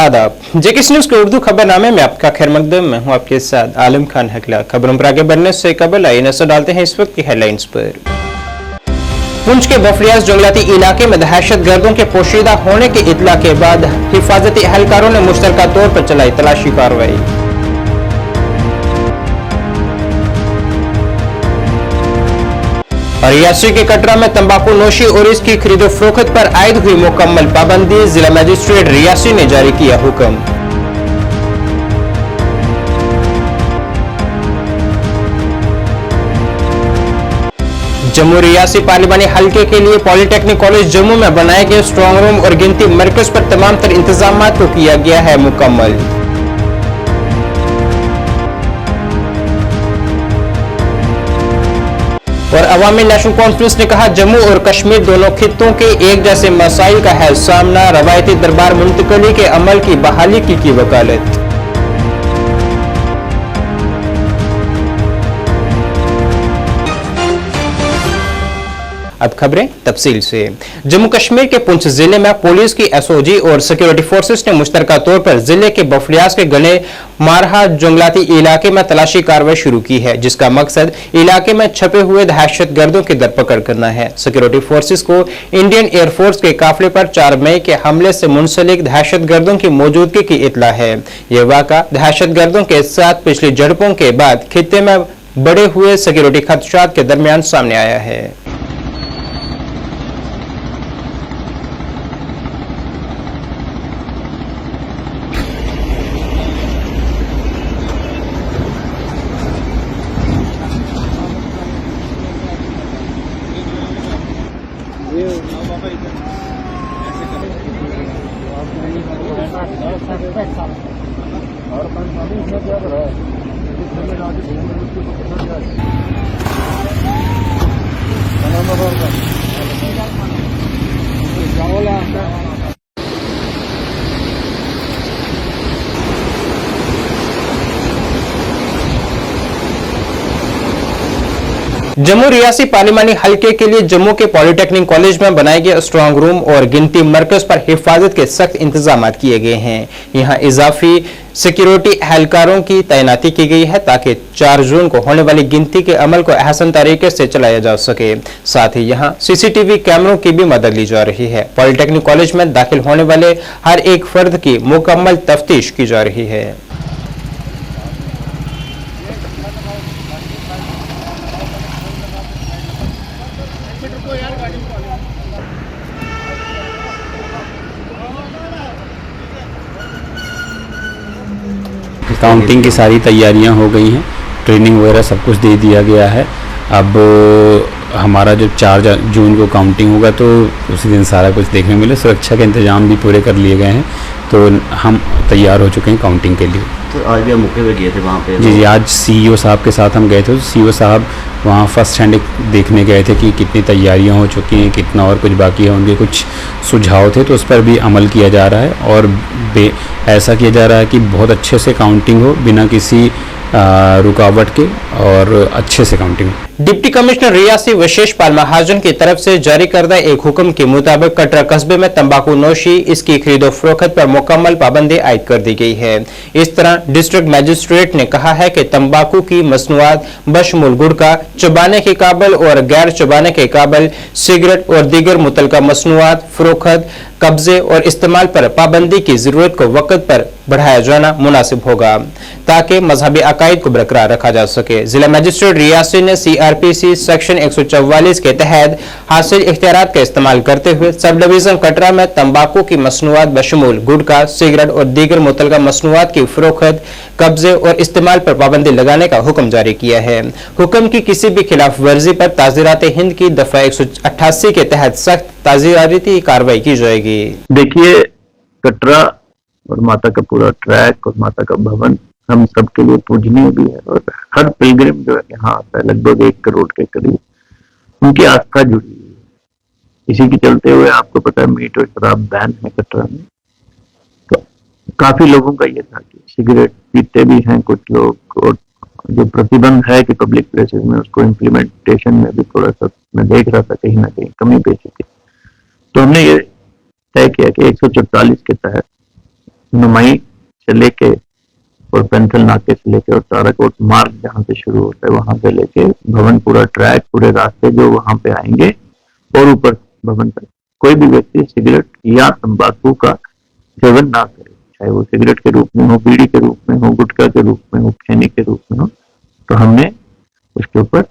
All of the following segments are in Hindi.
आदाब। जेकेसी न्यूज के उर्दू खबरनामे में आपका खैर मकदम। मैं हूं आपके साथ आलम खान हकला। खबरों पर आगे बढ़ने से कबल आइए नजर डालते हैं इस वक्त की हेडलाइंस पर। पुंछ के बफरियाज जंगलाती इलाके में दहशत गर्दों के पोशीदा होने की इत्तला के बाद हिफाजती एहलकारों ने मुश्तरका तौर पर चलाई तलाशी कार्रवाई। और रियासी के कटरा में तंबाकू नोशी और इसकी खरीदो फरोख्त पर आयद हुई मुकम्मल पाबंदी। जिला मजिस्ट्रेट रियासी ने जारी किया हुक्म। जम्मू रियासी पार्लिमानी हलके के लिए पॉलिटेक्निक कॉलेज जम्मू में बनाए गए स्ट्रांग रूम और गिनती मरकज पर तमाम तर इंतजाम को किया गया है मुकम्मल। और अवामी नेशनल कॉन्फ्रेंस ने कहा जम्मू और कश्मीर दोनों खित्तों के एक जैसे मसाइल का है सामना। रवायती दरबार मुंतकली के अमल की बहाली की वकालत। अब खबरें तफसील से। जम्मू कश्मीर के पुंछ जिले में पुलिस की एसओजी और सिक्योरिटी फोर्सेस ने मुश्तरका तौर पर जिले के बफलियाज के गने मारहा जंगलाती इलाके में तलाशी कार्रवाई शुरू की है, जिसका मकसद इलाके में छपे हुए दहशत गर्दों की धरपकड़ करना है। सिक्योरिटी फोर्सेस को इंडियन एयरफोर्स के काफिले पर 4 मई के हमले से मुंसलिक दहशत गर्दों की मौजूदगी की इत्तला है। यह वाक़ा दहशत गर्दों के साथ पिछली झड़पों के बाद खित्ते में बढ़े हुए सिक्योरिटी खदशात के दरमियान सामने आया है। जम्मू रियासी पार्लिमानी हलके के लिए जम्मू के पॉलिटेक्निक कॉलेज में बनाए गए स्ट्रांग रूम और गिनती मरकज पर हिफाजत के सख्त इंतजाम किए गए हैं। यहां इजाफी सिक्योरिटी एहलकारों की तैनाती की गई है ताकि 4 जून को होने वाली गिनती के अमल को अहसन तरीके से चलाया जा सके। साथ ही यहां सीसीटीवी कैमरों की भी मदद ली जा रही है। पॉलिटेक्निक कॉलेज में दाखिल होने वाले हर एक फर्द की मुकम्मल तफ्तीश की जा रही है। काउंटिंग की सारी तैयारियां हो गई हैं, ट्रेनिंग वगैरह सब कुछ दे दिया गया है। अब हमारा जब 4 जून को काउंटिंग होगा तो उसी दिन सारा कुछ देखने मिले। सुरक्षा के इंतजाम भी पूरे कर लिए गए हैं, तो हम तैयार हो चुके हैं काउंटिंग के लिए। तो आज भी हम मौके पे गए थे वहाँ पे? जी, आज सीईओ साहब के साथ हम गए थे। तो सीईओ साहब वहाँ फर्स्ट हैंड देखने गए थे कि कितनी तैयारियां हो चुकी हैं, कितना और कुछ बाकी है। उनके कुछ सुझाव थे तो उस पर भी अमल किया जा रहा है और ऐसा किया जा रहा है कि बहुत अच्छे से काउंटिंग हो, बिना किसी रुकावट के, और अच्छे से काउंटिंग। डिप्टी कमिश्नर रियासी विशेष पाल महाजन की तरफ से जारी करदा एक हुक्म के मुताबिक कटरा कस्बे में तंबाकू नोशी, इसकी खरीदो फरोख्त पर मुकम्मल पाबंदी आयद कर दी गई है। इस तरह डिस्ट्रिक्ट मजिस्ट्रेट ने कहा है कि तंबाकू की मसनूआत बशमुल गुटखा, चबाने के काबिल और गैर चबाने के काबिल सिगरेट और दीगर मुतलका मसनूआत फरोख्त, कब्जे और इस्तेमाल पर पाबंदी की जरूरत को वक्त पर बढ़ाया जाना मुनासिब होगा ताकि मजहबी अकायद को बरकरार रखा जा सके। जिला मजिस्ट्रेट रियासी ने CRPC सेक्शन 144 के तहत हासिल इख्तियारात का इस्तेमाल करते हुए सब डिवीजन कटरा में तंबाकू की मसनूआत बशमूल गुटखा, सिगरेट और दीगर मुतलका मसनूआत की फरोख्त, कब्जे और इस्तेमाल पर पाबंदी लगाने का हुक्म जारी किया है। हुक्म की किसी भी खिलाफ वर्जी पर ताज़ीरात हिंद की दफा 188 के तहत सख्त ताज़ीराती कार्रवाई की जाएगी। देखिए, कटरा और माता का पूरा ट्रैक और माता का भवन हम सब के लिए पूजनीय भी है और हर पिलग्रिम जो है यहाँ आता है, लगभग 1 करोड़ के करीब, उनकी आस्था जुड़ी हुई है। इसी के चलते हुए आपको पता है मीट और शराब बैन है कटरा में। तो काफी लोगों का ये था कि सिगरेट पीते भी हैं कुछ लोग, और जो प्रतिबंध है कि पब्लिक प्लेसेस में, उसको इम्प्लीमेंटेशन में भी थोड़ा सा मैं देख रहा था कहीं ना कहीं कमी पेशी थी। तो हमने ये तय किया कि 144 के तहत नुमाई से लेके और पेंसिल नाके से लेके और ताराकोट मार्ग जहाँ से शुरू होता है वहां से लेके भवन पूरा ट्रैक पूरे रास्ते जो वहां पे आएंगे और ऊपर भवन तक कोई भी व्यक्ति सिगरेट या तंबाकू का सेवन ना करे, चाहे वो सिगरेट के रूप में हो, बीड़ी के रूप में हो, गुटखा के रूप में हो, खैनी के रूप में हो। तो हमने उसके ऊपर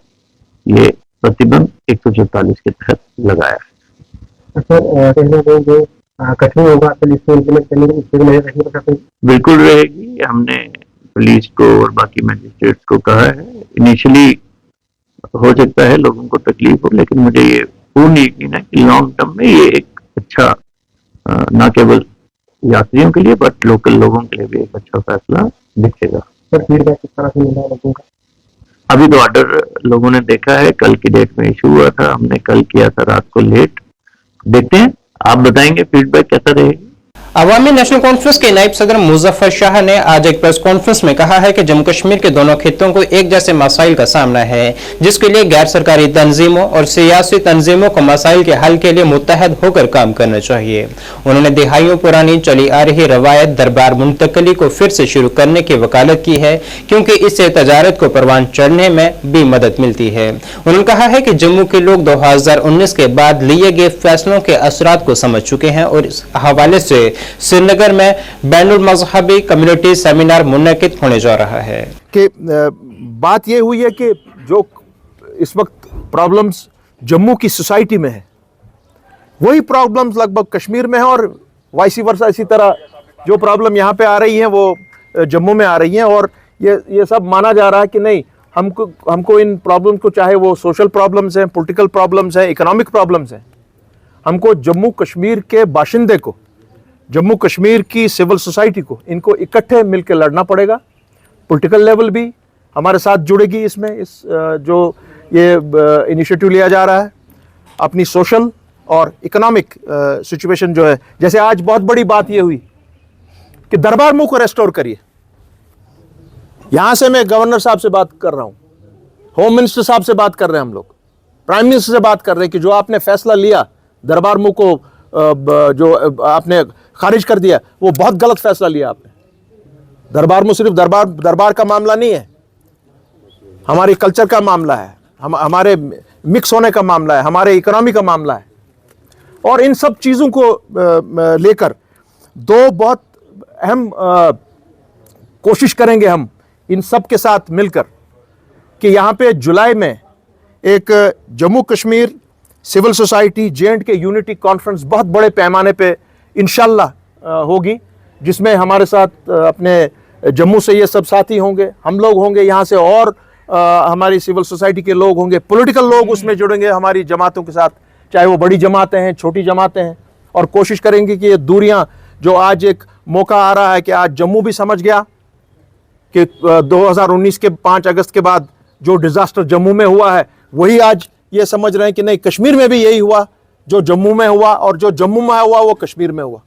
ये प्रतिबंध 144 के तहत लगाया है। सर कठिन होगा तो इसको इम्प्लीमेंट करने में इसको नजर रखने का कोई बिल्कुल रहेगी। हमने पुलिस को और बाकी मैजिस्ट्रेट्स को कहा है, इनिशियली हो सकता है लोगों को तकलीफ हो, लेकिन मुझे ये पूर्ण यकीन है कि लॉन्ग टर्म में ये एक अच्छा न केवल यात्रियों के लिए बट लोकल लोगों के लिए भी एक अच्छा फैसला दिखेगा। सर फीडबैक किस तरह से मिल रहा है लोगों का? अभी तो ऑर्डर लोगों ने देखा है, कल की डेट में इशू हुआ था, हमने कल किया था रात को लेट। देखते हैं, आप बताएंगे फीडबैक कैसा रहेगा। अवामी नेशनल कॉन्फ्रेंस के नायब सदर मुजफ्फर शाह ने आज एक प्रेस कॉन्फ्रेंस में कहा है कि जम्मू कश्मीर के दोनों खित्तों को एक जैसे मसाइल का सामना है, जिसके लिए गैर सरकारी तंजीमों और सियासी तंजीमों को मसाइल के हल के लिए मुत्तहद होकर काम करना चाहिए। उन्होंने दिहाइयों पुरानी चली आ रही रवायत दरबार मुंतकली को फिर से शुरू करने की वकालत की है, क्योंकि इससे तजारत को परवान चढ़ने में भी मदद मिलती है। उन्होंने कहा है कि जम्मू के लोग 2019 के बाद लिए गए फैसलों के असरात को समझ चुके हैं और इस हवाले से श्रीनगर में बैनुल मजहबी कम्युनिटी सेमिनार मुनक्किद होने जा रहा है। कि बात यह हुई है कि जो इस वक्त प्रॉब्लम्स जम्मू की सोसाइटी में है वही प्रॉब्लम्स लगभग कश्मीर में है और वाइसी वर्सा इसी तरह जो प्रॉब्लम यहाँ पे आ रही हैं वो जम्मू में आ रही हैं। और ये सब माना जा रहा है कि नहीं, हमको इन प्रॉब्लम्स को, चाहे वो सोशल प्रॉब्लम्स हैं, पॉलिटिकल प्रॉब्लम्स हैं, इकोनॉमिक प्रॉब्लम्स हैं, हमको जम्मू कश्मीर के बाशिंदे को, जम्मू कश्मीर की सिविल सोसाइटी को, इनको इकट्ठे मिलकर लड़ना पड़ेगा। पॉलिटिकल लेवल भी हमारे साथ जुड़ेगी इसमें, इस जो ये इनिशिएटिव लिया जा रहा है। अपनी सोशल और इकोनॉमिक सिचुएशन जो है, जैसे आज बहुत बड़ी बात ये हुई कि दरबार मुंह को रेस्टोर करिए। यहां से मैं गवर्नर साहब से बात कर रहा हूं, होम मिनिस्टर साहब से बात कर रहे हैं, हम लोग प्राइम मिनिस्टर से बात कर रहे हैं कि जो आपने फैसला लिया दरबार मुंह को जो आपने खारिज कर दिया, वो बहुत गलत फैसला लिया आपने। दरबार में सिर्फ दरबार का मामला नहीं है, हमारे कल्चर का मामला है, हमारे मिक्स होने का मामला है, हमारे इकोनॉमी का मामला है। और इन सब चीज़ों को लेकर दो बहुत अहम कोशिश करेंगे हम इन सब के साथ मिलकर कि यहाँ पे जुलाई में एक Jammu Kashmir civil society J&K unity conference बहुत बड़े पैमाने पे इंशाल्लाह होगी, जिसमें हमारे साथ अपने जम्मू से ये सब साथी होंगे, हम लोग होंगे यहाँ से, और हमारी सिविल सोसाइटी के लोग होंगे, पॉलिटिकल लोग उसमें जुड़ेंगे हमारी जमातों के साथ, चाहे वो बड़ी जमातें हैं, छोटी जमातें हैं। और कोशिश करेंगे कि ये दूरियां, जो आज एक मौका आ रहा है कि आज जम्मू भी समझ गया कि 2019 के 5 अगस्त के बाद जो डिज़ास्टर जम्मू में हुआ है वही आज ये समझ रहे हैं कि नहीं, कश्मीर में भी यही हुआ जो जम्मू में हुआ, और जो जम्मू में हुआ वो कश्मीर में हुआ।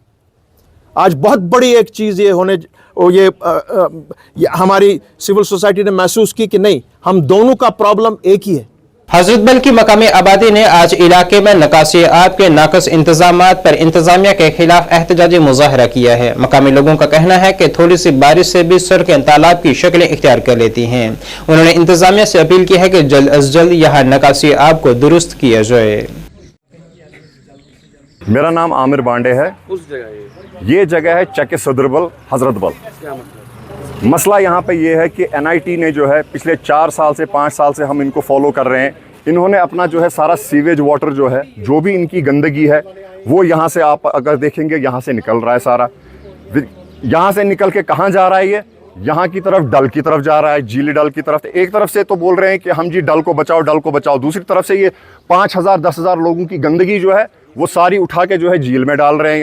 आज बहुत बड़ी एक चीज़ ये होने, ये हमारी सिविल सोसाइटी ने महसूस की कि नहीं, हम दोनों का प्रॉब्लम एक ही है। हजरत बल की मकामी आबादी ने आज इलाके में नकासी आब के नाकस इंतजामात पर इंतजामिया के खिलाफ एहतजाजी मुजाहरा किया है। मकामी लोगों का कहना है कि थोड़ी सी बारिश से भी सड़कें तालाब की शक्लें इख्तियार कर लेती हैं। उन्होंने इंतजामिया से अपील की है कि जल्द अज जल्द यहाँ नकासी आब को दुरुस्त किया जाए। मेरा नाम आमिर बांडे है। उस जगह ये जगह है चक सदरबल हजरत बल। मसला यहाँ पे ये है कि NIT ने जो है पिछले 4 साल से 5 साल से हम इनको फॉलो कर रहे हैं। इन्होंने अपना जो है सारा सीवेज वाटर जो है, जो भी इनकी गंदगी है वो यहाँ से, आप अगर देखेंगे यहाँ से निकल रहा है सारा। यहाँ से निकल के कहाँ जा रहा है ये? यहाँ की तरफ, डल की तरफ जा रहा है, झीली डल की तरफ। एक तरफ से तो बोल रहे हैं कि हम जी डल को बचाओ, डल को बचाओ, दूसरी तरफ से ये 5000 10,000 लोगों की गंदगी जो है वो सारी उठा के जो है झील में डाल रहे हैं।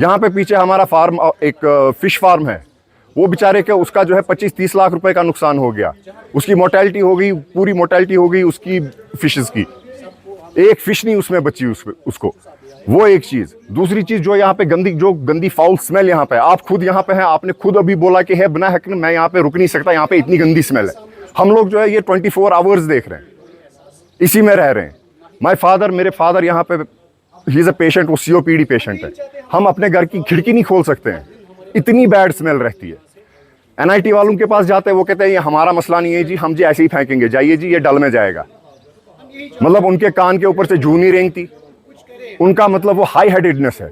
यहाँ पे पीछे हमारा फार्म, एक फिश फार्म है, वो बेचारे के उसका जो है 25-30 लाख रुपए का नुकसान हो गया। उसकी मोर्टेलिटी हो गई, पूरी मोर्टेलिटी हो गई उसकी फिशेस की, एक फिश नहीं उसमें बची उसको। वो एक चीज़। दूसरी चीज़ जो यहाँ पे गंदी फाउल स्मेल यहाँ पे, आप खुद यहाँ पे हैं, आपने खुद अभी बोला कि है बिना हक मैं यहाँ पे रुक नहीं सकता, यहाँ पे इतनी गंदी स्मेल है। हम लोग जो है ये 24 आवर्स देख रहे हैं, इसी में रह रहे हैं। मेरे फादर यहाँ पे ही इज़ अ पेशेंट, वो COPD पेशेंट है। हम अपने घर की खिड़की नहीं खोल सकते हैं, इतनी बैड स्मेल रहती है। एनआईटी वालों के पास जाते हैं, वो कहते हैं ये हमारा मसला नहीं है जी, हम जी ऐसे ही फेंकेंगे, जाइए जी, ये डल में जाएगा। मतलब उनके कान के ऊपर से जूं नहीं रेंगती। उनका मतलब वो हाई हेडेडनेस है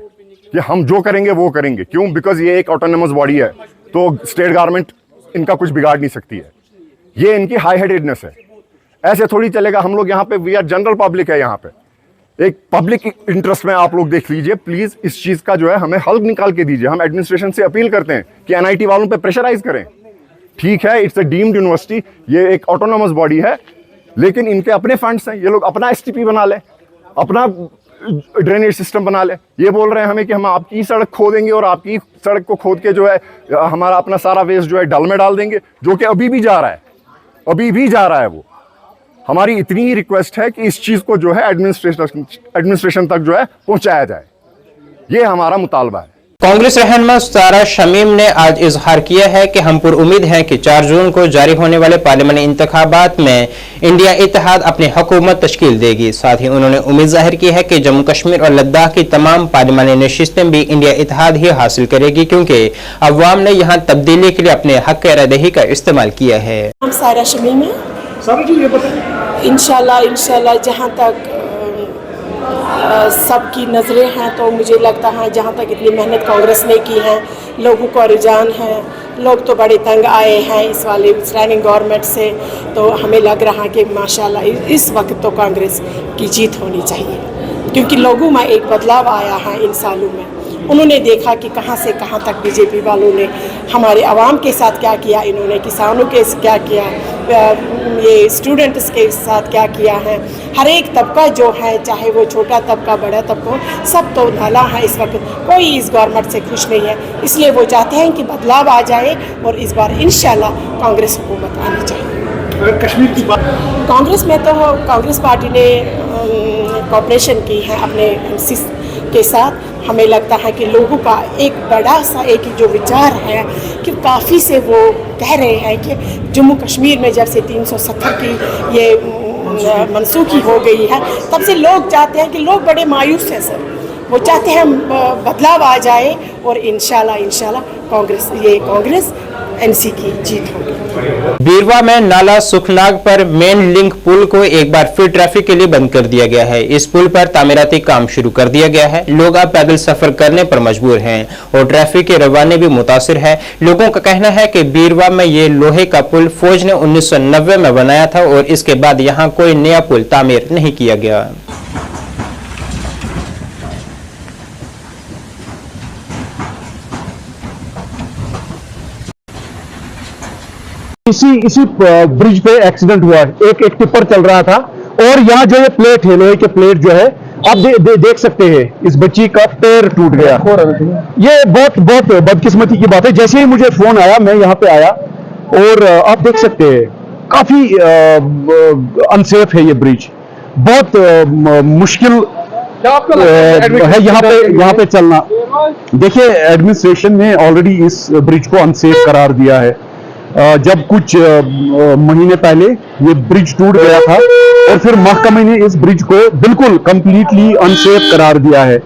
कि हम जो करेंगे वो करेंगे। क्यों? बिकॉज ये एक ऑटोनमस बॉडी है, तो स्टेट गवर्नमेंट इनका कुछ बिगाड़ नहीं सकती है। ये इनकी हाई हेडेडनेस है। ऐसे थोड़ी चलेगा। हम लोग यहाँ पे, वी आर जनरल पब्लिक है, यहाँ पे एक पब्लिक इंटरेस्ट में आप लोग देख लीजिए प्लीज, इस चीज का जो है हमें हल निकाल के दीजिए। हम एडमिनिस्ट्रेशन से अपील करते हैं कि एनआईटी वालों पे प्रेशराइज करें। ठीक है, इट्स अ डीम्ड यूनिवर्सिटी, ये एक ऑटोनोमस बॉडी है, लेकिन इनके अपने फंड्स हैं। ये लोग अपना एसटीपी बना ले, अपना ड्रेनेज सिस्टम बना ले। ये बोल रहे हैं हमें कि हम आपकी सड़क खोदेंगे और आपकी सड़क को खोद के जो है हमारा अपना सारा वेस्ट जो है डल में डाल देंगे, जो कि अभी भी जा रहा है, अभी भी जा रहा है वो। हमारी इतनी ही रिक्वेस्ट है कि इस चीज को जो है एडमिनिस्ट्रेशन तक जो है पहुंचाया जाए। ये हमारा मुतालबा है। कांग्रेस रहनुमा सारा शमीम ने आज इजहार किया है कि हम पुरुम्मीद हैं कि 4 जून को जारी होने वाले पार्लियामानी इंतखाबात में इंडिया इत्तेहाद अपनी हुकूमत तश्कील देगी। साथ ही उन्होंने उम्मीद जाहिर की है कि जम्मू कश्मीर और लद्दाख की तमाम पार्लियामानी नशिस्तें भी इंडिया इत्तेहाद ही हासिल करेगी, क्योंकि अवाम ने यहाँ तब्दीली के लिए अपने हक रायदही का इस्तेमाल किया है। हम सारा शमीम है, इंशाल्लाह जहाँ तक सबकी नज़रें हैं, तो मुझे लगता है जहाँ तक इतनी मेहनत कांग्रेस ने की है, लोगों का रुझान है, लोग तो बड़े तंग आए हैं इस वाले स्टैंडिंग गवर्नमेंट से, तो हमें लग रहा है कि माशाल्लाह इस वक्त तो कांग्रेस की जीत होनी चाहिए, क्योंकि लोगों में एक बदलाव आया है इन सालों में। उन्होंने देखा कि कहां से कहां तक बीजेपी वालों ने हमारे आवाम के साथ क्या किया, इन्होंने किसानों के क्या किया, ये स्टूडेंट्स के साथ क्या किया है। हर एक तबका जो है, चाहे वो छोटा तबका बड़ा तबका, सब तो नाला है इस वक्त। कोई इस गवर्नमेंट से खुश नहीं है, इसलिए वो चाहते हैं कि बदलाव आ जाए और इस बार इंशाल्लाह कांग्रेस हुकूमत आनी चाहिए। कश्मीर की बात, कांग्रेस में तो कांग्रेस पार्टी ने कॉपरेशन की है अपने एमसी के साथ। हमें लगता है कि लोगों का एक बड़ा सा एक जो विचार है कि काफ़ी से वो कह रहे हैं कि जम्मू कश्मीर में जब से 370 की ये मनसूखी हो गई है, तब से लोग चाहते हैं कि लोग बड़े मायूस हैं सर। वो चाहते हैं बदलाव आ जाए और इंशाल्लाह कांग्रेस एमसी की जीत होगी। बीरवा में नाला सुखनाग पर मेन लिंक पुल को एक बार फिर ट्रैफिक के लिए बंद कर दिया गया है। इस पुल पर तामीराती काम शुरू कर दिया गया है। लोग अब पैदल सफर करने पर मजबूर हैं और ट्रैफिक के रवाने भी मुतासिर है। लोगों का कहना है कि बीरवा में ये लोहे का पुल फौज ने 1990 में बनाया था और इसके बाद यहाँ कोई नया पुल तामीर नहीं किया गया। इसी ब्रिज पे एक्सीडेंट हुआ। एक टिप्पर चल रहा था और यहाँ जो ये प्लेट है, लोहे के प्लेट जो है, आप देख सकते हैं इस बच्ची का पैर टूट गया। ये बहुत बदकिस्मती की बात है। जैसे ही मुझे फोन आया, मैं यहाँ पे आया और आप देख सकते हैं काफी अनसेफ है ये ब्रिज। बहुत मुश्किल है यहाँ पे चलना। देखिए, एडमिनिस्ट्रेशन ने ऑलरेडी इस ब्रिज को अनसेफ करार दिया है। जब कुछ महीने पहले ये ब्रिज टूट गया था और फिर महकमे ने इस ब्रिज को बिल्कुल कंप्लीटली अनसेफ करार दिया है।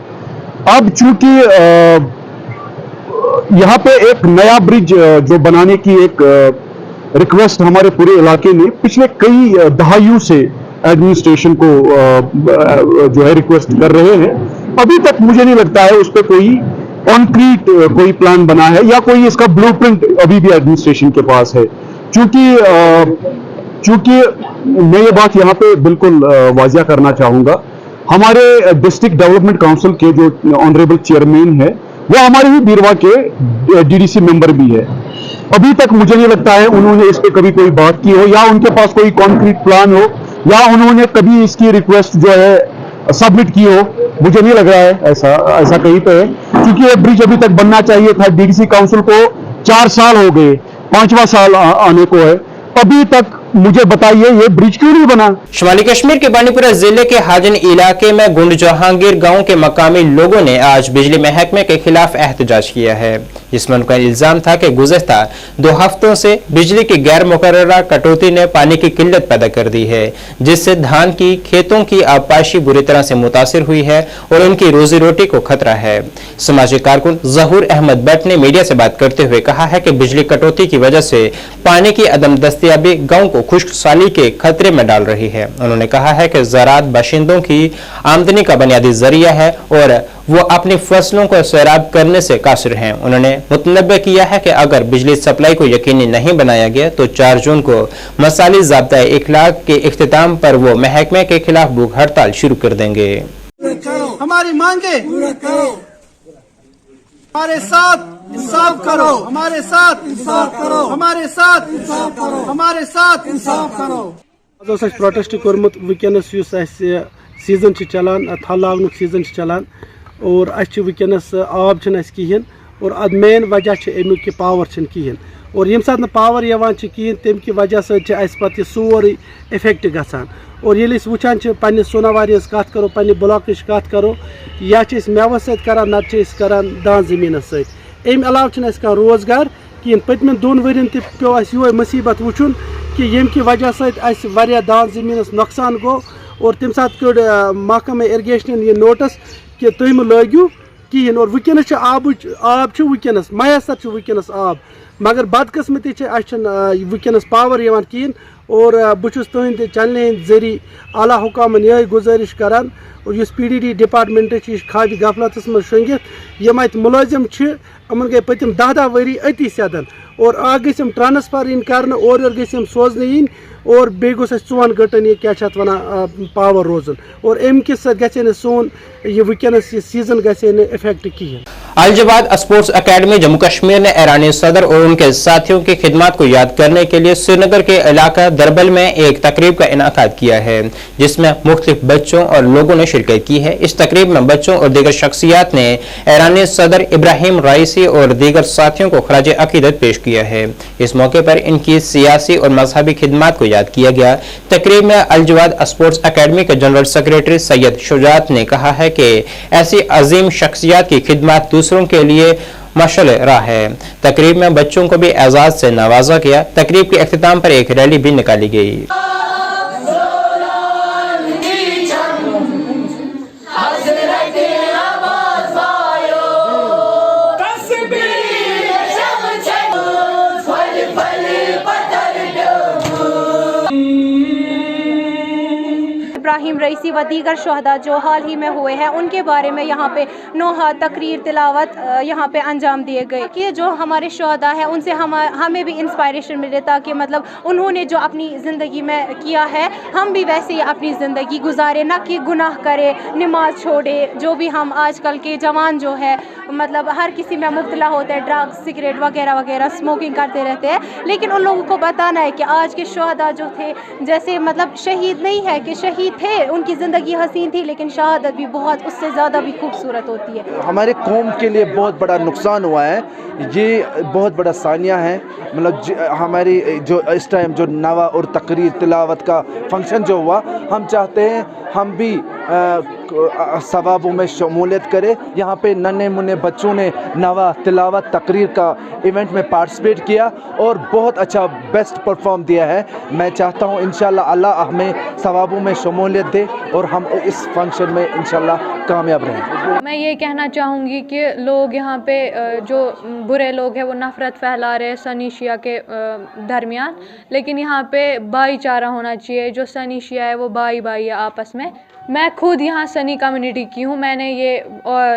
अब चूंकि यहाँ पे एक नया ब्रिज जो बनाने की एक रिक्वेस्ट हमारे पूरे इलाके में पिछले कई दहाइयों से एडमिनिस्ट्रेशन को जो है रिक्वेस्ट कर रहे हैं, अभी तक मुझे नहीं लगता है उस पर कोई कॉन्क्रीट कोई प्लान बना है या कोई इसका ब्लूप्रिंट अभी भी एडमिनिस्ट्रेशन के पास है। चूंकि मैं ये बात यहाँ पे बिल्कुल वाजिया करना चाहूंगा, हमारे डिस्ट्रिक्ट डेवलपमेंट काउंसिल के जो ऑनरेबल चेयरमैन है, वो हमारे ही बीरवा के डीडीसी मेंबर भी है। अभी तक मुझे नहीं लगता है उन्होंने इस पे कभी कोई बात की हो या उनके पास कोई कॉन्क्रीट प्लान हो या उन्होंने कभी इसकी रिक्वेस्ट जो है सबमिट की हो। मुझे नहीं लग रहा है ऐसा कहीं पे है, क्योंकि ये ब्रिज अभी तक बनना चाहिए था। डीडीसी काउंसिल को 4 साल हो गए, 5वां साल आने को है, अभी तक मुझे बताइए ये ब्रिज क्यों नहीं बना। शुमाली कश्मीर के बांडीपुरा जिले के हाजन इलाके में गुंड जहांगीर गांव के मकामी लोगों ने आज बिजली महकमे के खिलाफ एहतजाज किया है, जिसमें उनका इल्जाम था कि गुज़श्ता 2 हफ्तों से बिजली की गैर मुकर्ररा कटौती ने पानी की किल्लत पैदा कर दी है, जिससे धान की खेतों की आबपाशी बुरी तरह से मुतासिर हुई है और उनकी रोजी रोटी को खतरा है। समाजी कारकुन जहूर अहमद भट्ट ने मीडिया से बात करते हुए कहा है कि बिजली कटौती की वजह से पानी की अदम दस्तयाबी गांव को खुश्क साली के खतरे में डाल रही है। उन्होंने कहा है कि ज़राअत बाशिंदों की आमदनी का बुनियादी जरिया है और वो अपनी फसलों को सैराब करने से कासिर हैं। उन्होंने मुतनब्बे किया है कि अगर बिजली सप्लाई को यकीनी नहीं बनाया गया तो 4 जून को मसाली ज़ाब्ता इखलाक के इख्तिताम पर वो महकमे के खिलाफ भूख हड़ताल शुरू कर देंगे। हमारी मांगे हमारे साथ इंसाफ करो, हमारे साथ इंसाफ करो, हमारे साथ इंसाफ करो, हमारे साथ इंसाफ करो। प्रोटेस्ट कोर्मुत वुनकस सीजन चलान थल लागनुक सीजन चलान और वुनकस आब कहें और मेन वजह अमुक कि पावर कहें और ये सात पावर कहें तम की वजह सत सोरे इफेक्ट गसान और ये वुचान पे सोनावारी कत करो पे ब्लॉक कत करो या मेव सरान नत दान जमीन सम अलाव कह रोजगार कहें पतम 2 वर्यन पे यो मुसीबत वुचन कि येम की वजह सत्या दान जमीन नुकसान गो और तम सात कड़ महकमा इरिगेशन ये नोटिस कि तुम लगियो कहें और वुनकस आब वुनकस मैसर वुनकस आब मगर बदकिस्मती वुनकस पावर कहें और बहुत तुंद चैनल हंद जरिए आला हुकामन यह गुजारिश करान और इस PDD डिपार्टमेंट खाब गफलत मज शंगित यम अत मुलाजिम यमन गई पतम 10 वरी अति सदन और गम ट्रांसफर इन कर और गम सोजन इन और बे गोस 4 घंटन ये क्या वन पावर रोजन और अम किस ग सोन ये वुनकस सीजन ग इफेक्ट कहें। अल-जवाद स्पोर्ट्स अकेडमी जम्मू कश्मीर ने ईरानी सदर और उनके साथियों की खिदमत को याद करने के लिए श्रीनगर के इलाका दरबल में एक तकरीब का इनाकाद किया है, जिसमें मुख्तलिफ बच्चों और लोगों ने शिरकत की है। इस तकरीब में बच्चों और दीगर शख्सियात ने ईरानी सदर इब्राहिम राइसी और दीगर साथियों को खराज अकीदत पेश किया है। इस मौके पर इनकी सियासी और मजहबी खिदमत को याद किया गया। तकरीब में अल-जवाद स्पोर्ट्स अकेडमी के जनरल सेक्रेटरी सैयद शुजात ने कहा है कि ऐसी अजीम शख्सियात की खिदमत दूसरों के लिए मशाल राह है। तकरीब में बच्चों को भी एजाज से नवाजा गया। तकरीब के अख्तिताम पर एक रैली भी निकाली गई। इब्राहिम रईसी व दीगर शहदा जो हाल ही में हुए हैं उनके बारे में यहाँ पे 9 तकरीर तिलावत यहाँ पे अंजाम दिए गए कि जो हमारे शहदा है उनसे हमें भी इंस्पायरेशन मिले, ताकि मतलब उन्होंने जो अपनी ज़िंदगी में किया है हम भी वैसे ही अपनी ज़िंदगी गुजारे, ना कि गुनाह करे, नमाज छोड़े। जो भी हम आजकल के जवान जो है मतलब हर किसी में मुब्तला होते हैं, ड्रग्स सिगरेट वगैरह वगैरह स्मोकिंग करते रहते हैं, लेकिन उन लोगों को बताना है कि आज के शहदा जो थे जैसे मतलब शहीद नहीं है कि शहीद थे, उनकी ज़िंदगी हसीन थी, लेकिन शहादत भी बहुत उससे ज़्यादा भी खूबसूरत होती है। हमारे कौम के लिए बहुत बड़ा नुकसान हुआ है, ये बहुत बड़ा सानिया है। मतलब हमारी जो इस टाइम जो नवा और तकरीर तिलावत का फंक्शन जो हुआ, हम चाहते हैं हम भी सवाबों में शमूलियत करें। यहाँ पे नन्हे मुन्ने बच्चों ने नवा तिलावत तकरीर का इवेंट में पार्टिसिपेट किया और बहुत अच्छा बेस्ट परफॉर्म दिया है। मैं चाहता हूँ इंशाल्लाह अल्लाह हमें सवाबों में शमूलियत दे और हम इस फंक्शन में इंशाल्लाह कामयाब रहें। मैं ये कहना चाहूँगी कि लोग यहाँ पे जो बुरे लोग हैं वो नफ़रत फैला रहे हैं सनी शिया के दरमियान, लेकिन यहाँ पे भाईचारा होना चाहिए। जो सनी शिया है वो भाई भाई है आपस में। मैं खुद यहाँ सनी कम्युनिटी की हूँ। मैंने ये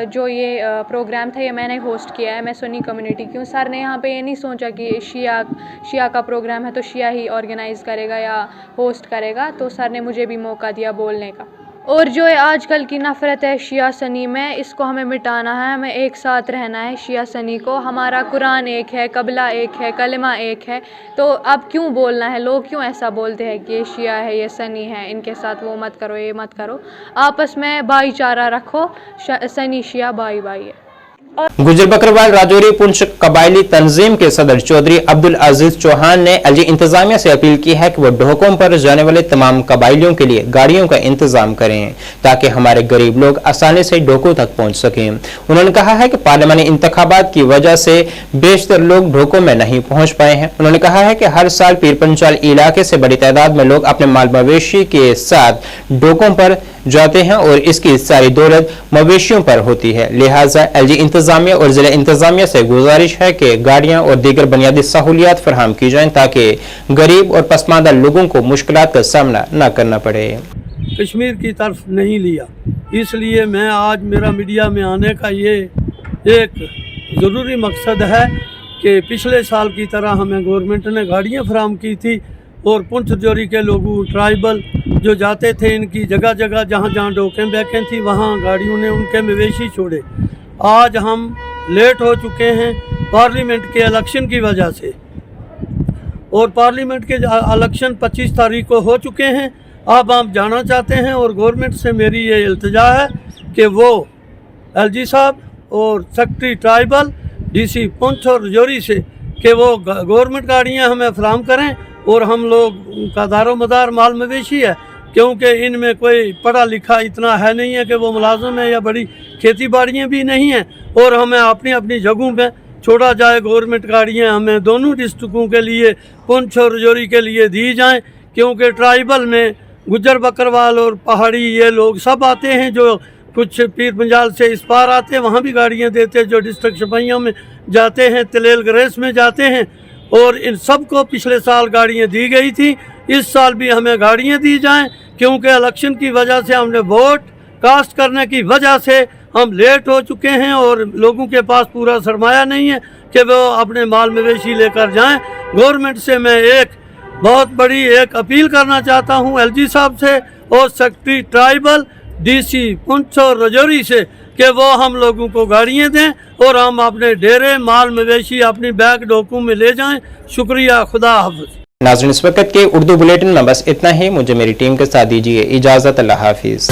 जो ये प्रोग्राम था ये मैंने होस्ट किया है। मैं सनी कम्युनिटी की हूँ। सर ने यहाँ पे ये नहीं सोचा कि शिया का प्रोग्राम है तो शिया ही ऑर्गेनाइज़ करेगा या होस्ट करेगा, तो सर ने मुझे भी मौका दिया बोलने का। और जो आजकल की नफ़रत है शिया सनी में, इसको हमें मिटाना है, हमें एक साथ रहना है शिया सनी को। हमारा कुरान एक है, कबला एक है, कलिमा एक है, तो अब क्यों बोलना है? लोग क्यों ऐसा बोलते हैं कि ये शिया है, ये सनी है, इनके साथ वो मत करो, ये मत करो। आपस में भाईचारा रखो, सनी शिया भाई भाई है। गुजर बकरवाल राजौरी पुंछ कबायली तंजीम के सदर चौधरी अब्दुल अजीज चौहान ने एलजी इंतजामिया से अपील की है कि वो ढोकों पर जाने वाले तमाम कबायलियों के लिए गाड़ियों का इंतजाम करें ताकि हमारे गरीब लोग आसानी से ढोकों तक पहुंच सकें। उन्होंने कहा है कि पार्लियामानी इंतखाबात की वजह से बेशतर लोग ढोकों में नहीं पहुंच पाए हैं। उन्होंने कहा है कि हर साल पीर पंचाल इलाके से बड़ी तादाद में लोग अपने माल मवेशी के साथ ढोकों पर जाते हैं और इसकी सारी दौलत मवेशियों पर होती है। लिहाजा एलजी इंतजामिया और जिला इंतजामिया से गुजारिश है कि गाड़ियां और दीगर बुनियादी सहूलियात फराहम की जाएं ताकि गरीब और पसमानदा लोगों को मुश्किलात का सामना न करना पड़े। कश्मीर की तरफ नहीं लिया, इसलिए मैं आज मेरा मीडिया में आने का ये एक ज़रूरी मकसद है कि पिछले साल की तरह हमें गवर्नमेंट ने गाड़ियाँ फराहम की थी और पुंछ राजौरी के लोगों ट्राइबल जो जाते थे, इनकी जगह जगह जहाँ जहाँ डोकें बैकें थी वहाँ गाड़ियों ने उनके मवेशी छोड़े। आज हम लेट हो चुके हैं पार्लियामेंट के इलेक्शन की वजह से, और पार्लियामेंट के इलेक्शन 25 तारीख को हो चुके हैं। अब हम जाना चाहते हैं और गवर्नमेंट से मेरी ये इल्तिजा है कि वो एलजी साहब और सेक्रेटरी ट्राइबल डीसी पुंछ और राजौरी से कि वो गवर्नमेंट गाड़ियाँ हमें फराहम करें और हम लोग का दारो मदार माल मवेशी है, क्योंकि इनमें कोई पढ़ा लिखा इतना है नहीं है कि वो मुलाजिम है या बड़ी खेती बाड़ियाँ भी नहीं हैं, और हमें अपनी अपनी जगहों पे छोड़ा जाए। गवर्नमेंट गाड़ियाँ हमें दोनों डिस्ट्रिक्टों के लिए पुंछ और राजौरी के लिए दी जाएं, क्योंकि ट्राइबल में गुजर बकरवाल और पहाड़ी ये लोग सब आते हैं, जो कुछ पीर पंजाल से इस पार आते हैं वहाँ भी गाड़ियाँ देते हैं, जो डिस्ट्रिक्ट शपैया में जाते हैं, तलेल ग्रेस में जाते हैं, और इन सब को पिछले साल गाड़ियाँ दी गई थी। इस साल भी हमें गाड़ियाँ दी जाएं, क्योंकि इलेक्शन की वजह से हमने वोट कास्ट करने की वजह से हम लेट हो चुके हैं और लोगों के पास पूरा सरमाया नहीं है कि वो अपने माल मवेशी लेकर जाएं। गवर्नमेंट से मैं एक बहुत बड़ी एक अपील करना चाहता हूं एलजी साहब से और सेक्रेटरी ट्राइबल डीसी पुंछ और राजौरी से कि वो हम लोगों को गाड़ियाँ दें और हम अपने डेरे माल मवेशी अपनी बैग डोकू में ले जाएं। शुक्रिया, खुदा हाफ़िज़। नाज़रीन, इस वक्त के उर्दू बुलेटिन में बस इतना ही। मुझे मेरी टीम के साथ दीजिए इजाज़त। अल्लाह हाफिज़।